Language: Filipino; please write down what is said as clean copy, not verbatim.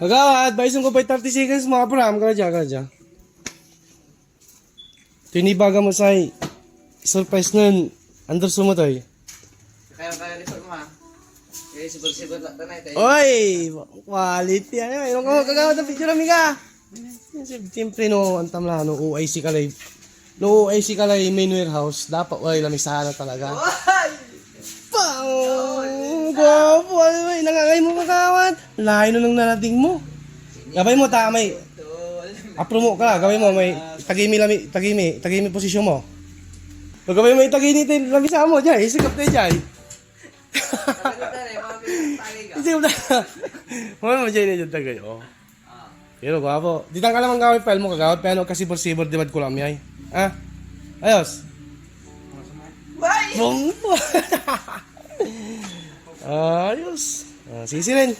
Agawad, baisong ko pa 30 seconds mga pram. Kadya. Tinibaga mo say. Surprise nun. Andor sumotoy. Kaya ni Forma. Eh, sibol-sibol lang tanay tayo. Oy! Quality ano. Mayroon ka mo kagawad ng picture amiga. Siyempre no, antam lang, no, OIC kalay. No, OIC kalay main warehouse. Dapat wala lamisahan na talaga. Pang! Gwapo! Ay, nangangay mo kagawad. Layo na nang narating mo. Gabay mo, tamay. Apromo ka, gawin mo, may tagimi posisyon mo. Pag gawin mo itagini tayo, lamisa mo, dyan, isikap tayo dyan. Isikap tayo. Mga mo dyan yung tagay, oh. Pero gwapo. Ditang ka naman gawin file mo kagawad, pero kasi sibor di bad ko lang yay. Ah? Ayos. Bong! Ayos. Sisi rin.